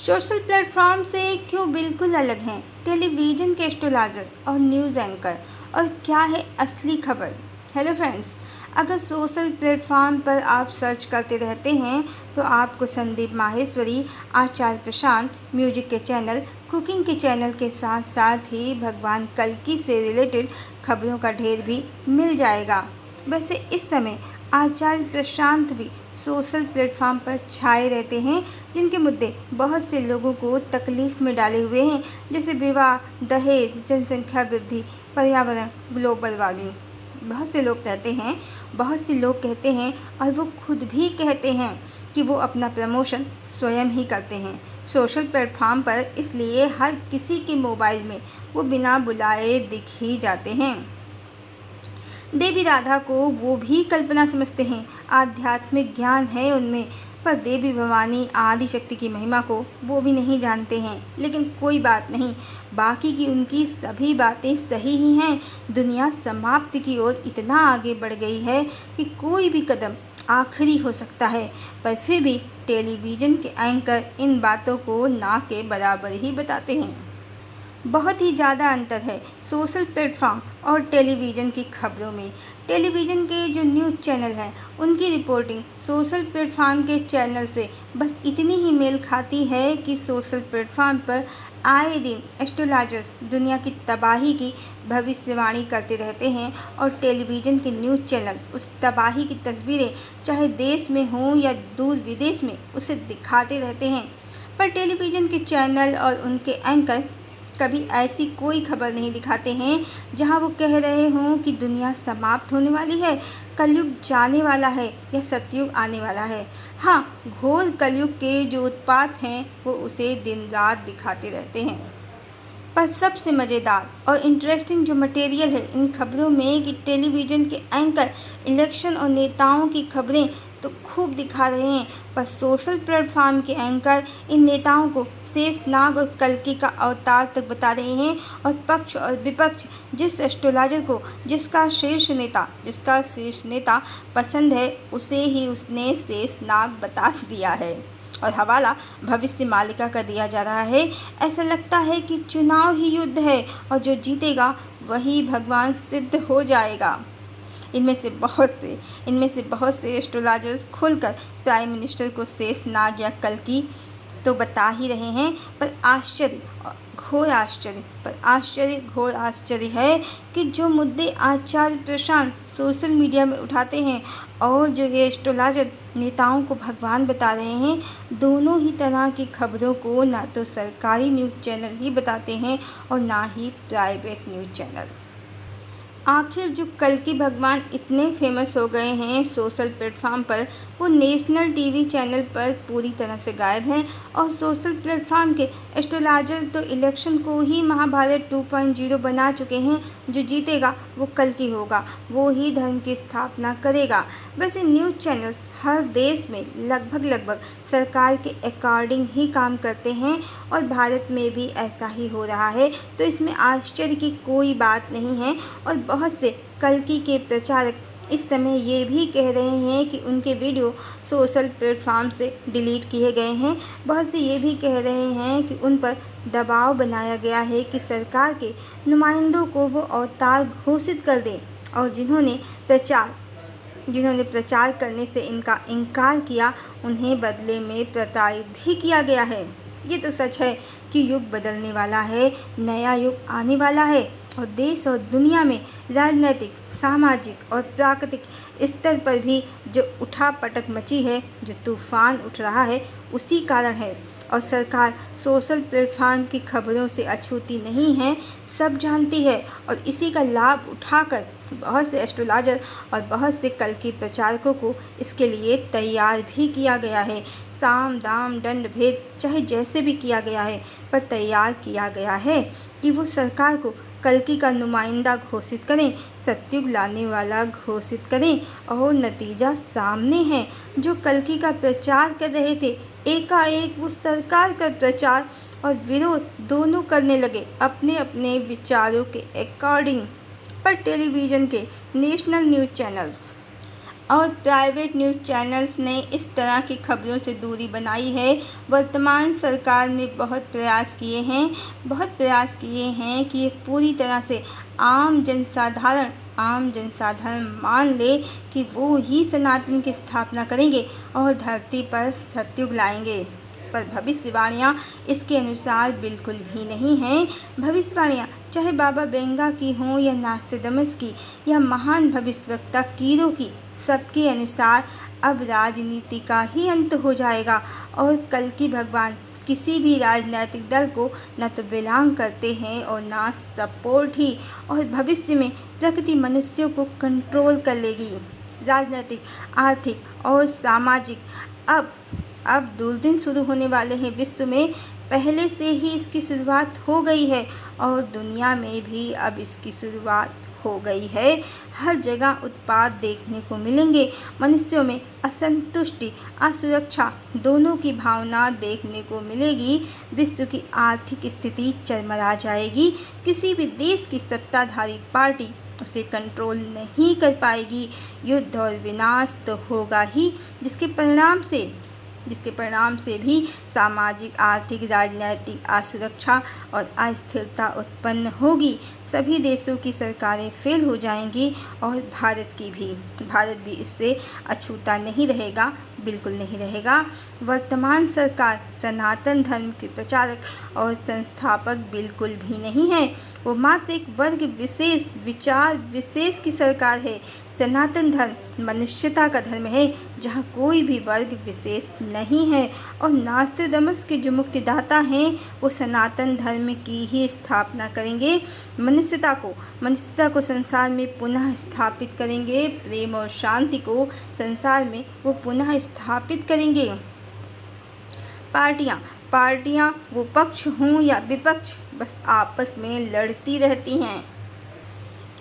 Social platform से क्यों बिल्कुल अलग हैं टेलीविज़न के एस्ट्रोलॉजर और न्यूज़ एंकर, और क्या है असली खबर। हेलो फ्रेंड्स, अगर सोशल प्लेटफॉर्म पर आप सर्च करते रहते हैं तो आपको संदीप माहेश्वरी, आचार्य प्रशांत, म्यूजिक के चैनल, कुकिंग के चैनल के साथ साथ ही भगवान कल्कि से रिलेटेड खबरों का ढेर भी मिल जाएगा। वैसे इस समय आचार्य प्रशांत भी सोशल प्लेटफॉर्म पर छाए रहते हैं, जिनके मुद्दे बहुत से लोगों को तकलीफ़ में डाले हुए हैं, जैसे विवाह, दहेज, जनसंख्या वृद्धि, पर्यावरण, ग्लोबल वार्मिंग। बहुत से लोग कहते हैं और वो खुद भी कहते हैं कि वो अपना प्रमोशन स्वयं ही करते हैं सोशल प्लेटफॉर्म पर, इसलिए हर किसी के मोबाइल में वो बिना बुलाए दिख ही जाते हैं। देवी राधा को वो भी कल्पना समझते हैं, आध्यात्मिक ज्ञान है उनमें, पर देवी भवानी आदि शक्ति की महिमा को वो भी नहीं जानते हैं। लेकिन कोई बात नहीं, बाकी की उनकी सभी बातें सही ही हैं। दुनिया समाप्ति की ओर इतना आगे बढ़ गई है कि कोई भी कदम आखिरी हो सकता है, पर फिर भी टेलीविज़न के एंकर इन बातों को ना के बराबर ही बताते हैं। बहुत ही ज़्यादा अंतर है सोशल प्लेटफॉर्म और टेलीविज़न की खबरों में। टेलीविज़न के जो न्यूज़ चैनल हैं उनकी रिपोर्टिंग सोशल प्लेटफॉर्म के चैनल से बस इतनी ही मेल खाती है कि सोशल प्लेटफॉर्म पर आए दिन एस्ट्रोलॉजर्स दुनिया की तबाही की भविष्यवाणी करते रहते हैं, और टेलीविज़न के न्यूज़ चैनल उस तबाही की तस्वीरें चाहे देश में हों या दूर विदेश में उसे दिखाते रहते हैं। पर टेलीविज़न के चैनल और उनके एंकर कभी ऐसी कोई खबर नहीं दिखाते हैं जहां वो कह रहे हों कि दुनिया समाप्त होने वाली है, कलयुग जाने वाला है या सतयुग आने वाला है। हाँ, घोर कलयुग के जो उत्पात हैं वो उसे दिन रात दिखाते रहते हैं। पर सबसे मज़ेदार और इंटरेस्टिंग जो मटेरियल है इन खबरों में कि टेलीविज़न के एंकर इलेक्शन और नेताओं की खबरें तो खूब दिखा रहे हैं, पर सोशल प्लेटफॉर्म के एंकर इन नेताओं को शेषनाग और कल्कि का अवतार तक बता रहे हैं, और पक्ष और विपक्ष जिस एस्ट्रोलॉजर को जिसका शीर्ष नेता पसंद है उसे ही उसने शेषनाग बता दिया है, और हवाला भविष्य मालिका का दिया जा रहा है। ऐसा लगता है कि चुनाव ही युद्ध है और जो जीतेगा वही भगवान सिद्ध हो जाएगा। इनमें से बहुत से एस्ट्रोलॉजर्स खुलकर प्राइम मिनिस्टर को शेषनाग या कल्कि तो बता ही रहे हैं, पर घोर आश्चर्य है कि जो मुद्दे आचार्य प्रशांत सोशल मीडिया में उठाते हैं और जो ये एस्ट्रोलॉजर नेताओं को भगवान बता रहे हैं, दोनों ही तरह की खबरों को ना तो सरकारी न्यूज़ चैनल ही बताते हैं और ना ही प्राइवेट न्यूज़ चैनल। आखिर जो कल्कि भगवान इतने फेमस हो गए हैं सोशल प्लेटफॉर्म पर, वो नेशनल टीवी चैनल पर पूरी तरह से गायब हैं, और सोशल प्लेटफॉर्म के एस्ट्रोलॉजर तो इलेक्शन को ही महाभारत 2.0 बना चुके हैं। जो जीतेगा वो कल्कि होगा, वो ही धर्म की स्थापना करेगा। वैसे न्यूज़ चैनल्स हर देश में लगभग सरकार के अकॉर्डिंग ही काम करते हैं, और भारत में भी ऐसा ही हो रहा है, तो इसमें आश्चर्य की कोई बात नहीं है। और बहुत से कल्कि के प्रचारक इस समय ये भी कह रहे हैं कि उनके वीडियो सोशल प्लेटफॉर्म से डिलीट किए गए हैं। बहुत से ये भी कह रहे हैं कि उन पर दबाव बनाया गया है कि सरकार के नुमाइंदों को वो अवतार घोषित कर दें, और जिन्होंने प्रचार करने से इनका इनकार किया उन्हें बदले में प्रताड़ित भी किया गया है। ये तो सच है कि युग बदलने वाला है, नया युग आने वाला है, और देश और दुनिया में राजनीतिक, सामाजिक और प्राकृतिक स्तर पर भी जो उठापटक मची है, जो तूफान उठ रहा है, उसी कारण है। और सरकार सोशल प्लेटफॉर्म की खबरों से अछूती नहीं है, सब जानती है, और इसी का लाभ उठाकर बहुत से एस्ट्रोलॉजर और बहुत से कल्कि प्रचारकों को इसके लिए तैयार भी किया गया है। साम दाम दंड भेद चाहे जैसे भी किया गया है, पर तैयार किया गया है कि वो सरकार को कल्कि का नुमाइंदा घोषित करें, सतयुग लाने वाला घोषित करें। और नतीजा सामने है। जो कल्कि का प्रचार कर रहे थे, एकाएक वो सरकार का प्रचार और विरोध दोनों करने लगे अपने अपने विचारों के अकॉर्डिंग। पर टेलीविज़न के नेशनल न्यूज़ चैनल्स और प्राइवेट न्यूज़ चैनल्स ने इस तरह की खबरों से दूरी बनाई है। वर्तमान सरकार ने बहुत प्रयास किए हैं कि ये पूरी तरह से आम जनसाधारण मान ले कि वो ही सनातन की स्थापना करेंगे और धरती पर सतयुग लाएंगे। पर भविष्यवाणियाँ इसके अनुसार बिल्कुल भी नहीं हैं। भविष्यवाणियाँ चाहे बाबा बेंगा की हों या नास्टेडमस की या महान भविष्यवक्ता कीरो की, सबके अनुसार अब राजनीति का ही अंत हो जाएगा और कल की भगवान किसी भी राजनीतिक दल को न तो बिलोंग करते हैं और ना सपोर्ट ही। और भविष्य में प्रकृति मनुष्यों को कंट्रोल कर लेगी। राजनीतिक, आर्थिक और सामाजिक अब दुर्दिन शुरू होने वाले हैं। विश्व में पहले से ही इसकी शुरुआत हो गई है और दुनिया में भी अब इसकी शुरुआत हो गई है। हर जगह उत्पात देखने को मिलेंगे। मनुष्यों में असंतुष्टि, असुरक्षा दोनों की भावना देखने को मिलेगी। विश्व की आर्थिक स्थिति चरमरा जाएगी। किसी भी देश की सत्ताधारी पार्टी उसे कंट्रोल नहीं कर पाएगी। युद्ध और विनाश तो होगा ही, जिसके परिणाम से भी सामाजिक, आर्थिक, राजनीतिक असुरक्षा और अस्थिरता उत्पन्न होगी। सभी देशों की सरकारें फेल हो जाएंगी और भारत भी इससे अछूता नहीं रहेगा, बिल्कुल नहीं रहेगा। वर्तमान सरकार सनातन धर्म के प्रचारक और संस्थापक बिल्कुल भी नहीं है। वो मात्र एक वर्ग विशेष, विचार विशेष की सरकार है। सनातन धर्म मनुष्यता का धर्म है, जहाँ कोई भी वर्ग विशेष नहीं है। और नास्टेडमस के जो मुक्तिदाता हैं वो सनातन धर्म की ही स्थापना करेंगे। मनुष्यता को संसार में पुनः स्थापित करेंगे। प्रेम और शांति को संसार में वो पुनः स्थापित करेंगे। पार्टियाँ वो पक्ष हों या विपक्ष, बस आपस में लड़ती रहती हैं।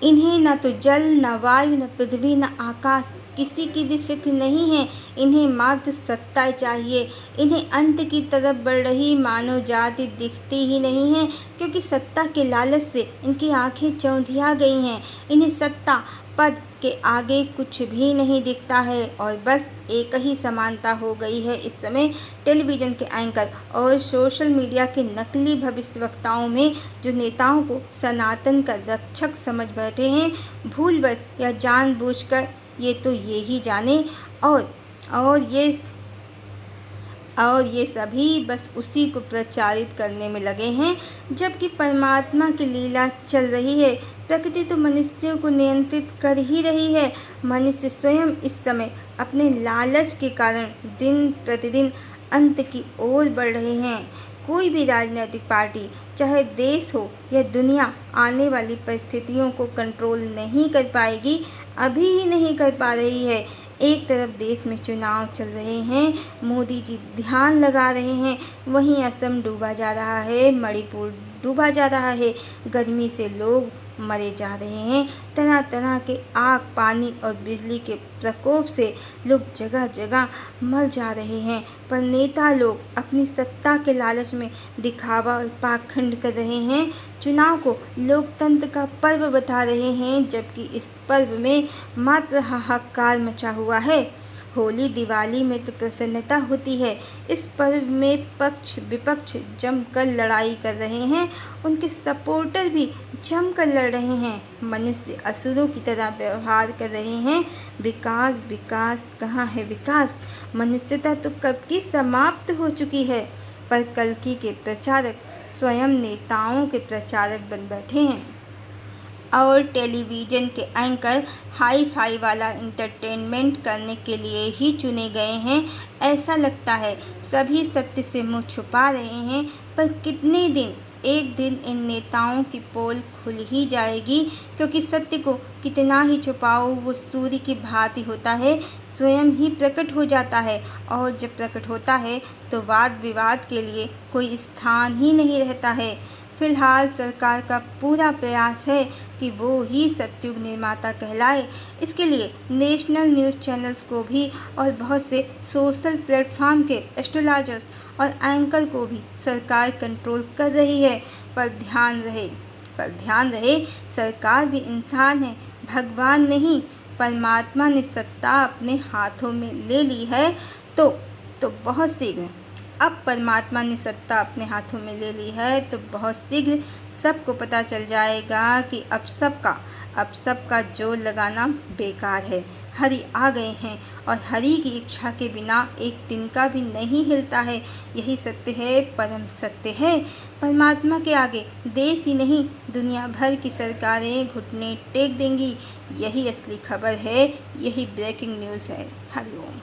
इन्हें न तो जल, न वायु, न पृथ्वी, न आकाश किसी की भी फिक्र नहीं है। इन्हें मात्र सत्ता चाहिए। इन्हें अंत की तरफ बढ़ रही मानव जाति दिखती ही नहीं है, क्योंकि सत्ता के लालच से इनकी आंखें चौंधिया गई हैं। इन्हें सत्ता, पद के आगे कुछ भी नहीं दिखता है और बस एक ही समानता हो गई है इस समय टेलीविज़न के एंकर और सोशल मीडिया के नकली भविष्यवक्ताओं में, जो नेताओं को सनातन का रक्षक समझ बैठे हैं। भूलवश या जानबूझकर ये तो ये ही जाने और ये सभी बस उसी को प्रचारित करने में लगे हैं, जबकि परमात्मा की लीला चल रही है। प्रकृति तो मनुष्यों को नियंत्रित कर ही रही है। मनुष्य स्वयं इस समय अपने लालच के कारण दिन प्रतिदिन अंत की ओर बढ़ रहे हैं। कोई भी राजनीतिक पार्टी, चाहे देश हो या दुनिया, आने वाली परिस्थितियों को कंट्रोल नहीं कर पाएगी, अभी ही नहीं कर पा रही है। एक तरफ देश में चुनाव चल रहे हैं, मोदी जी ध्यान लगा रहे हैं, वहीं असम डूबा जा रहा है, मणिपुर डूबा जा रहा है, गर्मी से लोग मरे जा रहे हैं। तरह तरह के आग, पानी और बिजली के प्रकोप से लोग जगह जगह मर जा रहे हैं। पर नेता लोग अपनी सत्ता के लालच में दिखावा और पाखंड कर रहे हैं। चुनाव को लोकतंत्र का पर्व बता रहे हैं, जबकि इस पर्व में मात्र हाहाकार मचा हुआ है। होली, दिवाली में तो प्रसन्नता होती है। इस पर्व में पक्ष विपक्ष जमकर लड़ाई कर रहे हैं। उनके सपोर्टर भी जमकर लड़ रहे हैं। मनुष्य असुरों की तरह व्यवहार कर रहे हैं। विकास कहाँ है विकास? मनुष्यता तो कब की समाप्त हो चुकी है। पर कल्कि के प्रचारक स्वयं नेताओं के प्रचारक बन बैठे हैं और टेलीविज़न के एंकर हाई फाई वाला इंटरटेनमेंट करने के लिए ही चुने गए हैं। ऐसा लगता है सभी सत्य से मुँह छुपा रहे हैं, पर कितने दिन, एक दिन इन नेताओं की पोल खुल ही जाएगी, क्योंकि सत्य को कितना ही छुपाओ वो सूर्य की भांति होता है, स्वयं ही प्रकट हो जाता है। और जब प्रकट होता है तो वाद विवाद के लिए कोई स्थान ही नहीं रहता है। फिलहाल सरकार का पूरा प्रयास है कि वो ही सतयुग निर्माता कहलाए। इसके लिए नेशनल न्यूज़ चैनल्स को भी और बहुत से सोशल प्लेटफॉर्म के एस्ट्रोलॉजर्स और एंकर को भी सरकार कंट्रोल कर रही है। पर ध्यान रहे सरकार भी इंसान है, भगवान नहीं। परमात्मा ने सत्ता अपने हाथों में ले ली है तो बहुत शीघ्र, अब परमात्मा ने सत्ता अपने हाथों में ले ली है तो बहुत शीघ्र सबको पता चल जाएगा कि अब सबका जोर लगाना बेकार है। हरि आ गए हैं और हरि की इच्छा के बिना एक दिन का भी नहीं हिलता है। यही सत्य है, परम सत्य है। परमात्मा के आगे देश ही नहीं दुनिया भर की सरकारें घुटने टेक देंगी। यही असली खबर है, यही ब्रेकिंग न्यूज़ है। हरि ओम।